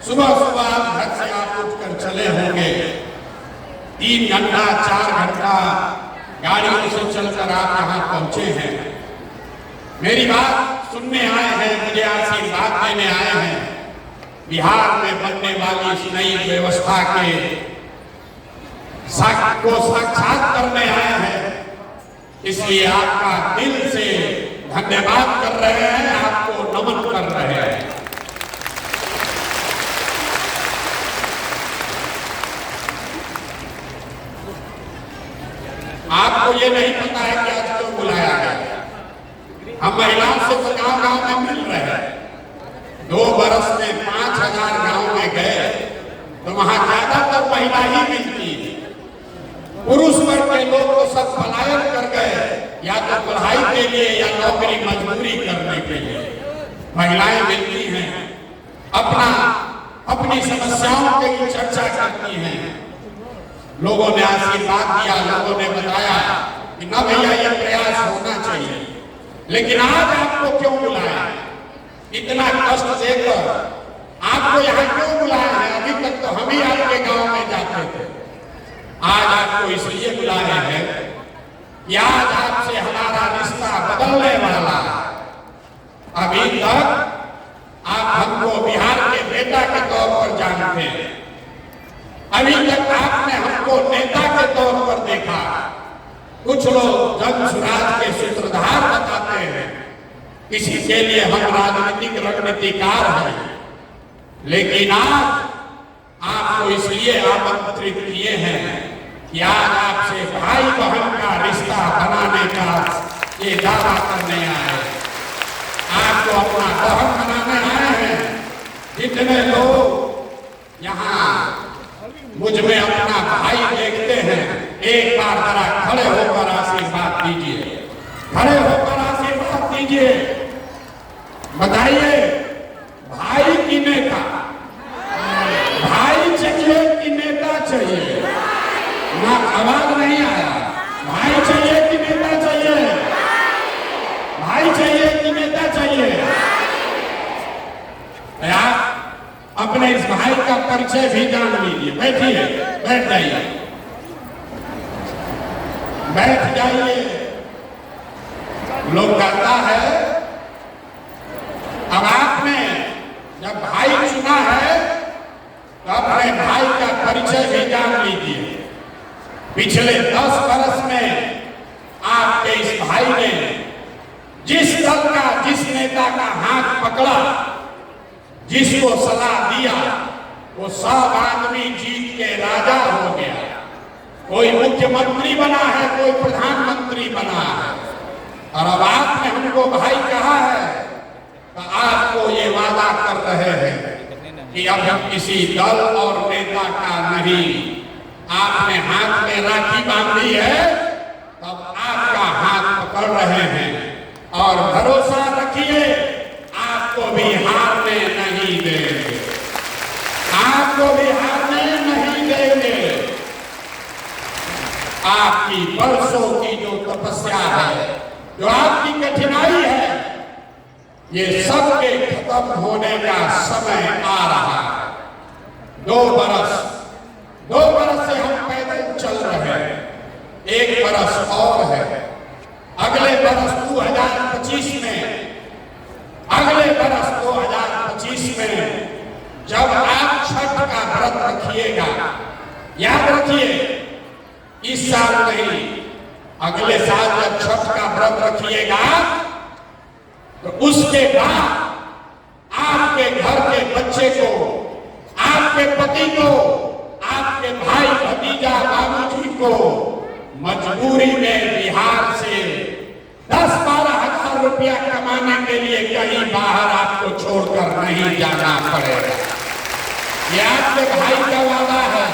सुबह सुबह घर से आप उठकर चले होंगे, 3 घंटा 4 घंटा गाड़ियों से चलकर आप यहाँ पहुंचे हैं। मेरी बात सुनने आए हैं, मुझे आशीर्वाद देने आए हैं। बिहार में बनने वाली इस नई व्यवस्था के को साक्षात करने आए हैं, इसलिए आपका दिल से धन्यवाद कर रहे हैं, आपको नमन कर रहे हैं। आपको ये नहीं पता है कि आज क्यों बुलाया गया। हम महिलाओं से तो गांव-गांव में मिल रहे हैं। 2 बरस में 5000 गांव में गए तो वहां ज्यादातर महिला ही मिलती। पुरुष वर्ग के लोग तो सब पलायन कर गए, या तो पढ़ाई के लिए या नौकरी मजदूरी करने के लिए। महिलाएं मिलती हैं, अपनी समस्याओं की चर्चा करती हैं। लोगों ने आशीर्वाद दिया, लोगों ने बताया कि न भैया ये प्रयास होना चाहिए। लेकिन आज आपको क्यों बुलाया, इतना कष्ट देकर आपको यहाँ क्यों बुलाया है? अभी तक तो हम ही आपके गांव में जाते थे। आज आपको इसलिए बुलाए हैं कि आज आपसे हमारा रिश्ता बदलने वाला। अभी तक आप हमको बिहार के बेटा के तौर पर जानते हैं, अभी तक आपने हमको नेता के तौर पर देखा। कुछ लोग जन सुराज के सूत्रधार बताते हैं, किसी के लिए हम राजनीतिक रणनीतिकार हैं। लेकिन आज आपको इसलिए आमंत्रित किए हैं कि आज आपसे भाई बहन का रिश्ता बनाने का ये दावा करने आए, आपको अपना बहन बनाने आए हैं। जितने लोग यहाँ मुझ में अपना भाई देखते हैं, एक बार जरा खड़े होकर आशीर्वाद दीजिए, खड़े होकर आशीर्वाद दीजिए। बताइए, भाई की नेता, भाई चाहिए कि नेता चाहिए? ना आवाज नहीं आया। भाई चाहिए कि नेता चाहिए? भाई चाहिए कि नेता चाहिए? आप अपने इस भाई का परिचय भी जान लीजिए। बैठिए, बैठ जाइए, बैठ जाइए। लोग कहता है, अब आपने जब भाई चुना है तो अपने भाई का परिचय भी जान लीजिए। पिछले 10 बरस में आपके इस भाई ने जिस दल का, जिस नेता का हाथ पकड़ा, जिसको सलाह दिया, वो सब आदमी जीत के राजा हो गया। कोई मुख्यमंत्री बना है, कोई प्रधानमंत्री बना है। और अब आपने हमको भाई कहा है तो आपको ये वादा कर रहे हैं कि अब हम किसी दल और नेता का नहीं। आपने हाथ में राखी बांधी है, तब आपका हाथ पकड़ रहे हैं। और भरोसा रखिए, आपको भी हारने नहीं देंगे, आपको भी हारने नहीं देंगे। आपकी बरसों की जो तपस्या है, जो आपकी कठिनाई है, ये सब के खत्म होने का समय आ रहा है। 2 बरस से हम पैदल चल रहे हैं, 1 बरस और है। अगले बरस 2025 में, अगले बरस 2025 में जब आप छठ का व्रत रखिएगा, याद रखिए, इस साल नहीं, अगले साल जब छठ का व्रत रखिएगा तो उसके बाद आपके घर के बच्चे को, आपके पति को, आपके भाई भतीजा बाबूजी को मजबूरी में बिहार से 10-12 हजार रुपया कमाने के लिए कहीं बाहर आपको छोड़कर नहीं जाना पड़ेगा। ये आपके भाई का वादा है,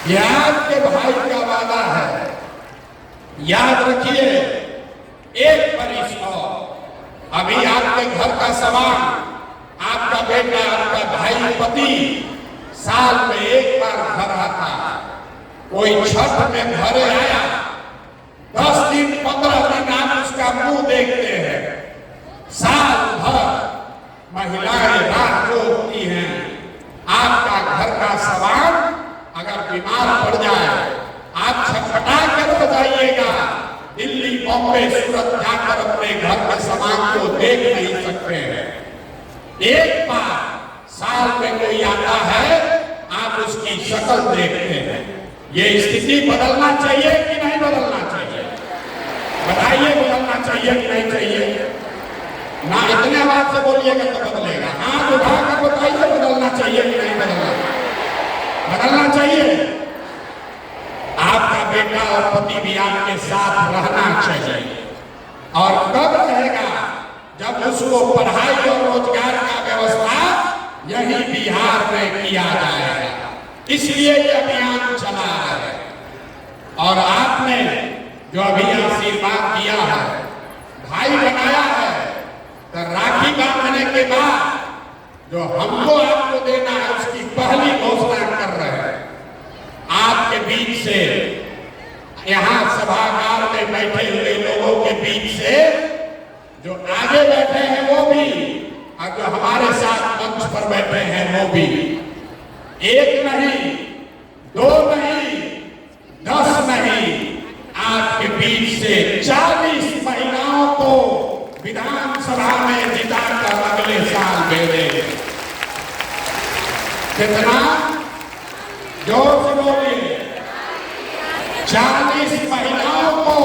ये आपके भाई का वादा है। याद रखिए, 1 बरिस और अभी आपके घर का सामान, आपका बेटा, आपका भाई, पति साल में 1 बार घर आता। कोई छठ में घरे आया, 10 दिन 15 दिन आप उसका मुंह देखते हैं। साल भर महिलाएं रात को होती हैं, बीमार पड़ जाए, आप छटपटा कर बताइएगा। दिल्ली, बॉम्बे, सूरत जाकर अपने घर के सामान को देख नहीं सकते हैं। एक बार साल में कोई आता है, आप उसकी शक्ल देखते हैं। ये स्थिति बदलना चाहिए कि नहीं बदलना चाहिए? बताइए, बदलना चाहिए कि नहीं चाहिए? ना इतने बात से बोलिएगा तो बदलेगा। हाथ उठाकर बताइए, बदलना चाहिए कि नहीं बदलना? बदलना चाहिए। आपका बेटा और पति भी आपके साथ रहना चाहिए। और कब रहेगा? जब उसको पढ़ाई और रोजगार का व्यवस्था यही बिहार में किया जाएगा। इसलिए ये अभियान चला है। और आपने जो अभी आशीर्वाद दिया है, भाई बनाया है, तो राखी बांधने के बाद जो हमको आपको देना है उसकी पहली घोषणा कर रहे हैं। आपके बीच से, यहाँ सभागार में बैठे हुए लोगों के बीच से जो आगे बैठे हैं वो भी, और जो हमारे साथ मंच पर बैठे हैं वो भी, एक नहीं, दो नहीं, 10 नहीं, आपके बीच से 40 महिलाओं को विधानसभा में जिताकर अगले साल भेजेंगे। कितना? जोर से बोलिए। 40 महिलाओं को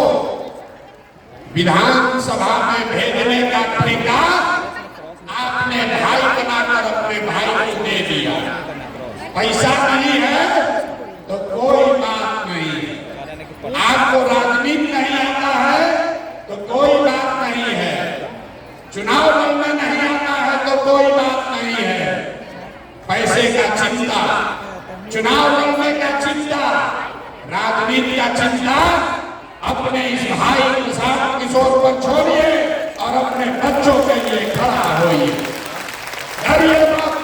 विधानसभा में भेजने का ठेका आपने भाई बनाकर अपने भाई को दे दिया। पैसा नहीं है तो कोई बात नहीं है। आपको राजनीति नहीं आता है तो कोई बात नहीं है। चुनाव लड़ना नहीं आता है तो कोई बात नहीं है। पैसे का चिंता, चुनाव लड़ने का चिंता, राजनीति का चिंता अपने इस भाई प्रशांत किशोर पर छोड़िए और अपने बच्चों के लिए खड़ा होइए। डरिए मत,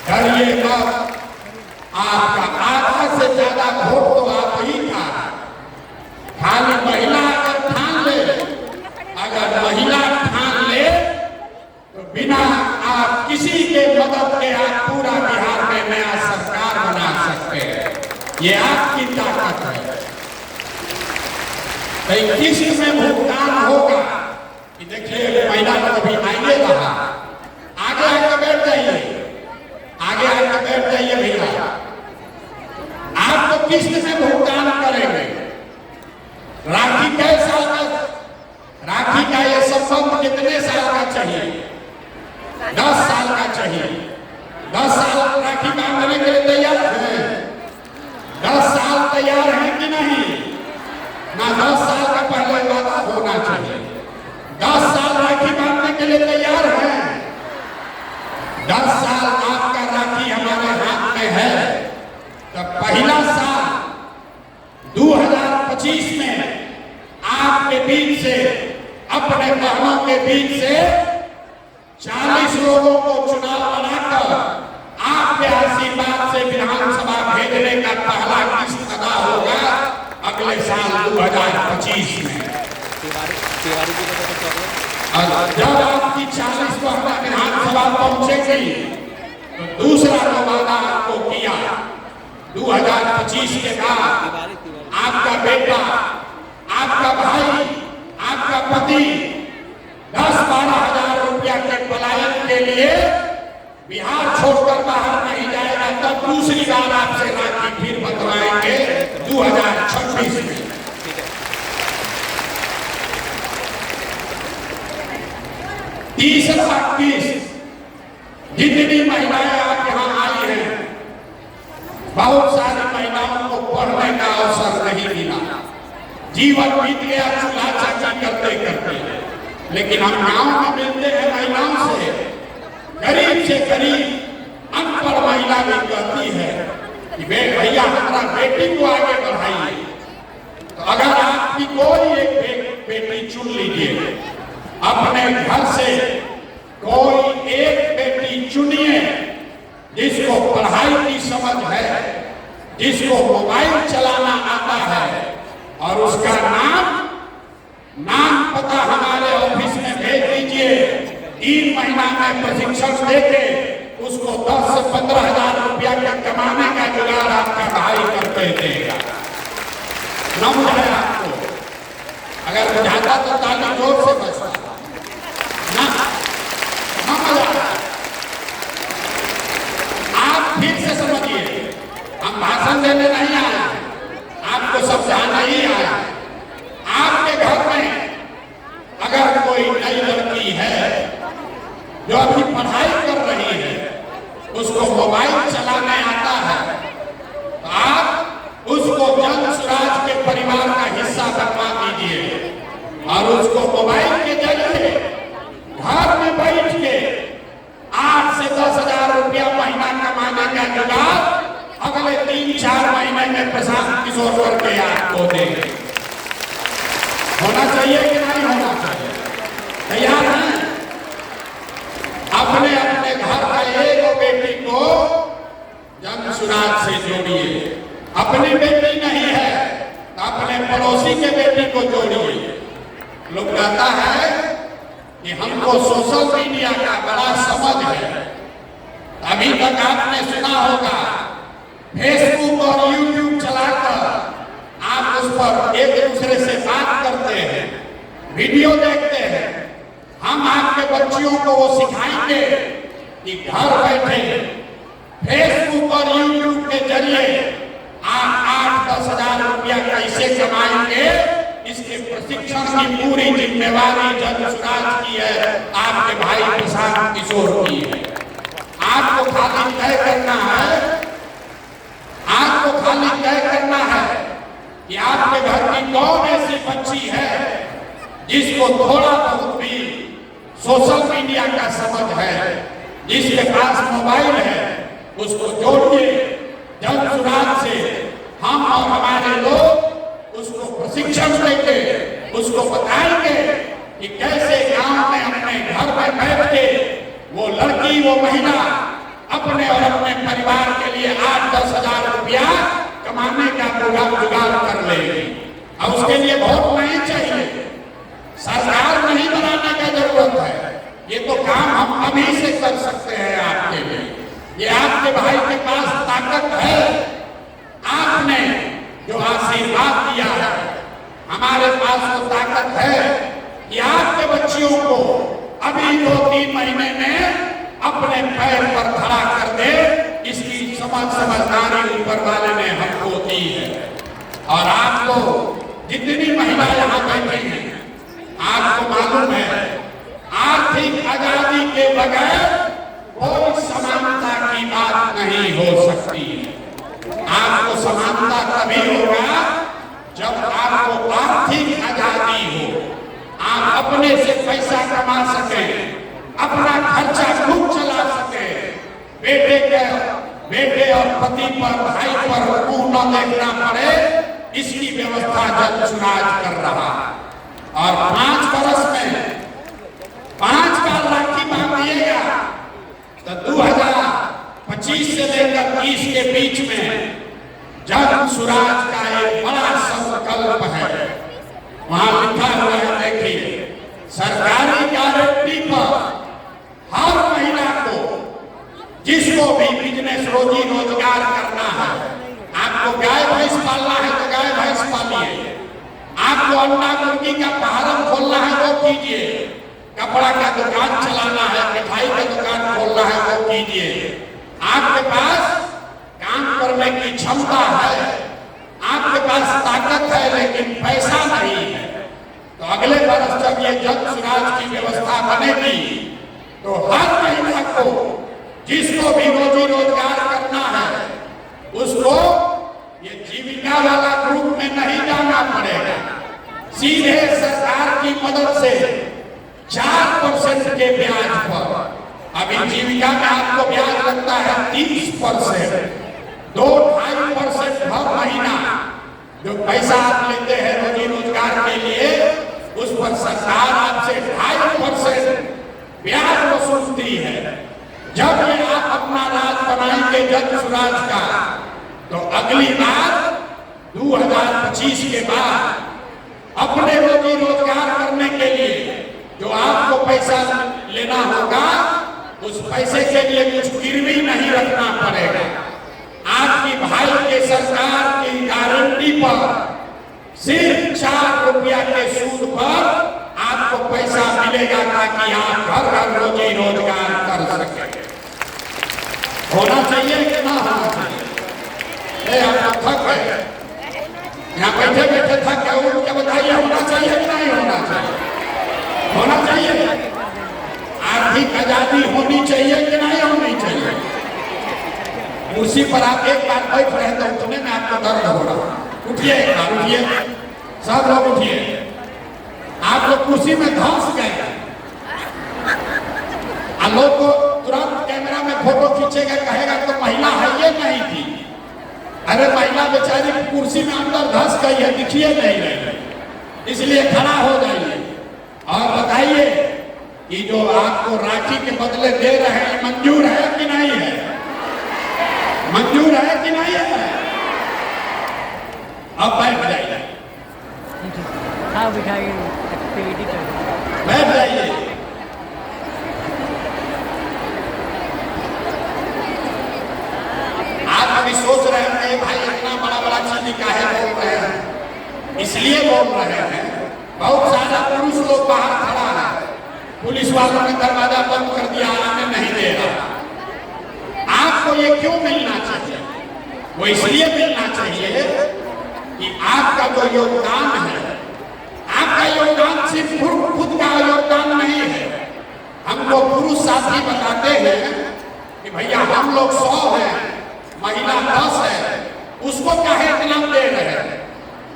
डरिए मत। आपका आधा से ज्यादा वोट तो आप ही का। खाली महिला अगर ठान ले, अगर महिला ठान ले तो बिना आप किसी के मदद के आप पूरा बिहार में नया सरकार बना सकते हैं। ये आपकी ताकत है। किस्त में भुगतान होगा कि देखिए महिला को अभी आइए रहा, आगे आके बैठ जाइए, आगे आके बैठ जाइए भैया। आप तो किस्त में भुगतान करेंगे। राखी कै साल का? राखी का ये संबंध कितने साल का चाहिए? 10 साल का चाहिए। 10 साल राखी बांधने के लिए तैयार हैं? 10 साल तैयार हैं कि नहीं? ना 10 साल का पहले वादा होना चाहिए। 10 साल राखी बांधने के लिए तैयार हैं? 10 साल आपका राखी हमारे हाथ में है। तो पहला साल 2025 में आपके बीच से, अपने बहनों के बीच से 40 लोगों को चुनाव बनाकर आपके आशीर्वाद से विधानसभा भेजने का पहला किस्त अदा होगा अगले साल 2025 में। और जब आपकी 40 बहुमत विधानसभा पहुंचेगी तो दूसरा जो वादा आपको किया 2025 के बाद आपका बेटा, आपका भाई, आपका पति 10-12 हजार रुपया के पलायन के लिए बिहार छोड़कर बाहर नहीं जाएगा। तब दूसरी बार आपसे राखी फिर बंधवाएंगे 2026 में। तीसरा किस्त, जितनी महिलाएं आप यहाँ आई हैं, बहुत सारी महिलाओं को पढ़ने का अवसर नहीं मिला। जीवन बीत गया चूल्हा चाची करते करते। लेकिन हम गांव में मिलते हैं महिलाओं से, गरीब से गरीब अनपढ़ महिला भी कहती है कि भैया हमारा बेटी को आगे बढ़ाइए। तो अगर आपकी कोई एक बेटी चुन लीजिए, अपने घर से कोई एक बेटी चुनिए जिसको पढ़ाई की समझ है, जिसको मोबाइल चलाना आता है, और उसका नाम पता हमारे ऑफिस में भेज दीजिए। 3 महीना में प्रशिक्षण देके उसको 10 से 15 हजार रुपया का कमाने का जुगाड़ आपका दे देगा। न बुझाए आपको? अगर बुझाता तो ताली जोर से बजता ना, आप फिर से समझिए, हम भाषण देने नहीं आए, आपको समझाना ही आया। आपके घर में अगर कोई नई लड़की है जो अभी पढ़ाई कर रही है, उसको मोबाइल चलाने आता है, तो आप उसको जन सुराज के परिवार का हिस्सा बनवा दीजिए और उसको मोबाइल के जरिए घर में बैठ के 8 से 10 हजार रुपया महीना कमाने का जुगाड़ अगले 3-4 महीने में प्रशांत किशोर करके आपको देंगे। होना चाहिए कि नहीं होना चाहिए? तैयार हैं? अपने अपने घर का एक बेटी को जन सुराज से जोड़िए। अपनी बेटी नहीं है तो अपने पड़ोसी के बेटी को जोड़िए। लोग कहता है कि हमको सोशल मीडिया का बड़ा समझ है। अभी तक आपने सुना होगा फेसबुक और यूट्यूब चलाकर आप उस पर एक दूसरे से बात करते हैं, वीडियो देखते हैं। हम आपके बच्चियों को वो सिखाएंगे कि घर बैठे फेसबुक और यूट्यूब के जरिए आप 8-10 हजार रुपया कैसे कमाएंगे, इसके प्रशिक्षण की पूरी जिम्मेवारी जन सुराज की है, आपके भाई प्रशांत किशोर की है। आपको खाली तय करना है, आपको खाली तय करना है कि आपके घर की कौन ऐसी बच्ची है जिसको थोड़ा बहुत भी सोशल मीडिया का समझ है, जिसके पास मोबाइल है, उसको जोड़िए जन सुराज से। हम और हमारे लोग उसको प्रशिक्षण देंगे, उसको बताएंगे कि कैसे गांव में अपने घर में बैठ के वो लड़की, वो महिला अपने और अपने परिवार के लिए 8-10 हजार रुपया कमाने का पूरा जुगाड़ कर लेगी। अब उसके लिए वोट नहीं चाहिए, सरकार नहीं बनाने का जरूरत है। ये तो काम हम अभी से कर सकते हैं आपके लिए। ये आपके भाई के पास ताकत है, आपने जो आशीर्वाद दिया है, हमारे पास वो ताकत है कि आपके बच्चियों को अभी 2-3 महीने में अपने पैर पर खड़ा कर दे। इसकी समझदारी ऊपर वाले ने हमको दी है। और आपको जितनी महिला यहाँ बैठी हैं, आपको मालूम है आर्थिक आजादी के बगैर कोई समानता की बात नहीं हो सकती। आपको समानता तभी होगा जब आपको आर्थिक आजादी हो, आप अपने से पैसा कमा सके, अपना खर्चा खुद चला सके, बेटे और पति पर, भाई पर मुंह न देखना पड़े, इसकी व्यवस्था जन सुराज कर रहा है। और 5 बरस में 5 बार राखी बांध दिएगा तो 2025 से लेकर 30 के बीच में जन सुराज का एक बड़ा संकल्प है। वहां लिखा हुआ है, देखिए, सरकारी गारंटी पर हर महिला को, जिसको भी बिजनेस रोजी रोजगार करना है, आपको गाय भैंस पालना है तो गाय भैंस पालिए, आपको अंडा मुर्गी का फार्म खोलना है वो कीजिए, कपड़ा का दुकान चलाना है, मिठाई का दुकान खोलना है वो कीजिए। आपके पास काम करने की क्षमता है, आपके पास ताकत है, लेकिन पैसा नहीं है, तो अगले वर्ष जब ये जन सुराज की व्यवस्था बनेगी तो हर महिला को, जिसको भी रोजी रोजगार करना है, उसको ये जीविका वाला ग्रुप में नहीं जाना पड़ेगा। सीधे सरकार की मदद से 4% के ब्याज पर, अभी जीविका में आपको ब्याज लगता है 30%, 2-2.5% हर महीना जो पैसा आप लेते हैं रोजी रोजगार के लिए, उस पर सरकार आपसे 2.5% ब्याज वसूलती है। जब ये आप अपना राज बनाएंगे जन सुराज का, तो अगली बार 2025 के बाद अपने रोजी रोजगार करने के लिए जो आपको पैसा लेना होगा, उस पैसे के लिए कुछ गिरवी नहीं रखना पड़ेगा। आपकी भाई के सरकार की सिर्फ 4 रुपया के सूद पर आपको पैसा मिलेगा ताकि आप घर घर रोजी रोजगार कर सके। होना चाहिए कि ना होना चाहिए? आप थक है, यहाँ बैठे बैठे थक गए, उठ के बताइए होना चाहिए कि नहीं होना चाहिए? होना चाहिए। आर्थिक आजादी होनी चाहिए कि नहीं होनी चाहिए? उसी पर आप एक बार बैठ रहे तो उठने में आपको दर्द हो रहा। उठिए एक बार, उठिए, सब लोग उठिए। आप लोग कुर्सी में धंस गए। लोग को तुरंत कैमरा में फोटो खींचेगा, कहेगा तो महिला है ये नहीं थी। अरे महिला बेचारी कुर्सी में अंदर धंस गई है, दिखिए नहीं रही, इसलिए खड़ा हो जाइए और बताइए कि जो आपको राखी के बदले दे रहे हैं मंजूर है कि नहीं है? मंजूर है कि नहीं है? अब बैठ जाइए, बैठ जाइए। आप अभी सोच रहे हैं भाई इतना बड़ा बड़ा चीज काहे बोल रहे हैं? इसलिए बोल रहे हैं, बहुत सारा पुरुष लोग बाहर खड़ा है, पुलिस वालों ने दरवाजा बंद कर दिया, आने नहीं दे रहा। आपको ये क्यों मिलना चाहिए? वो इसलिए मिलना चाहिए कि आपका जो योगदान है, आपका योगदान सिर्फ खुद का योगदान नहीं है। हमको पुरुष साथी बताते हैं कि भैया हम लोग 100 हैं, महिला 10 है, उसको काहे इतना दे रहे हैं?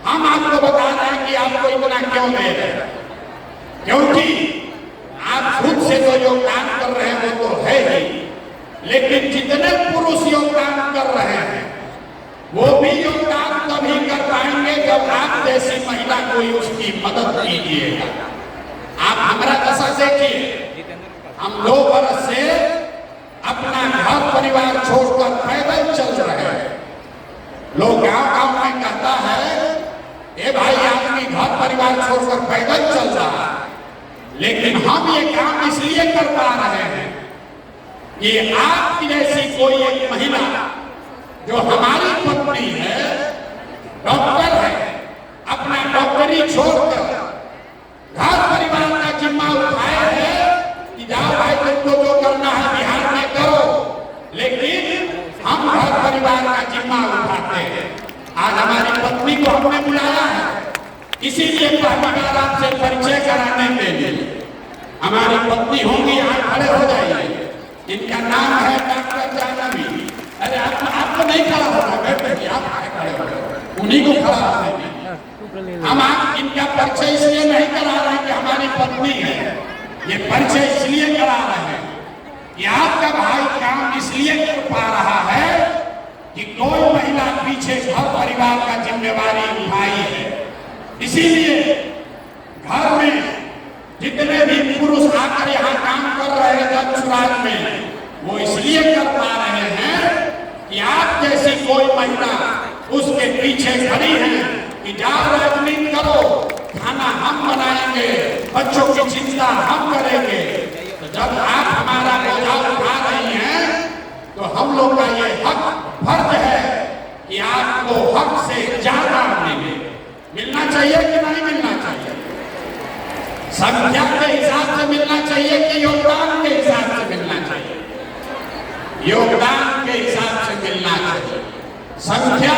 हम आपको बता रहे हैं कि आपको इतना क्यों दे रहे हैं, क्योंकि आप खुद से जो योगदान कर रहे हैं वो तो है ही, लेकिन जितने पुरुष योगदान कर रहे हैं वो भी योगदान तभी कर पाएंगे जब आप जैसी महिला कोई उसकी मदद कीजिएगा। आप हमारा दशा देखिए, हम 2 बरस से अपना घर परिवार छोड़कर पैदल चल रहे हैं। लोग गांव-गांव में कहता है ए भाई आदमी घर परिवार छोड़कर पैदल चल रहा है, लेकिन हम ये काम इसलिए कर पा रहे हैं कि आपकी जैसी कोई एक महिला जो हमारी पत्नी है, डॉक्टर है, अपना डॉक्टरी छोड़कर घर परिवार का जिम्मा उठाए है कि जाओ भाई तुमको जो करना है बिहार में करो, लेकिन हम घर परिवार का जिम्मा उठाते हैं। आज हमारी पत्नी को हमने बुलाया है, इसीलिए पहली बार आपसे परिचय कराने के लिए। हमारी पत्नी होंगी, यहाँ खड़े हो जाइए। इनका नाम है डॉक्टर जानवी। अरे आपको नहीं खड़ा होना, बैठे आप खड़े हो, उन्हीं को खड़ा होने। हम आप इनका परिचय इसलिए नहीं करा रहे कि हमारी पत्नी है, ये परिचय इसलिए करा रहे हैं कि आपका भाई काम इसलिए कर पा रहा है कि कोई महिला पीछे घर परिवार का जिम्मेवारी उठाई है। इसीलिए घर में जितने भी पुरुष आकर यहाँ काम कर रहे हैं दक्षराज में, वो इसलिए कर पा रहे हैं कि आप जैसी कोई महिला उसके पीछे खड़ी है कि जाओ राजनीति करो, खाना हम बनाएंगे, बच्चों की चिंता हम करेंगे। तो जब आप हमारा बोझा उठा रही हैं तो हम लोग का ये हक फर्ज है कि आपको हक से ज्यादा मिलना चाहिए कि नहीं मिलना चाहिए? संख्या के हिसाब से मिलना चाहिए कि योगदान के हिसाब से मिलना चाहिए? योगदान के हिसाब से मिलना चाहिए। संख्या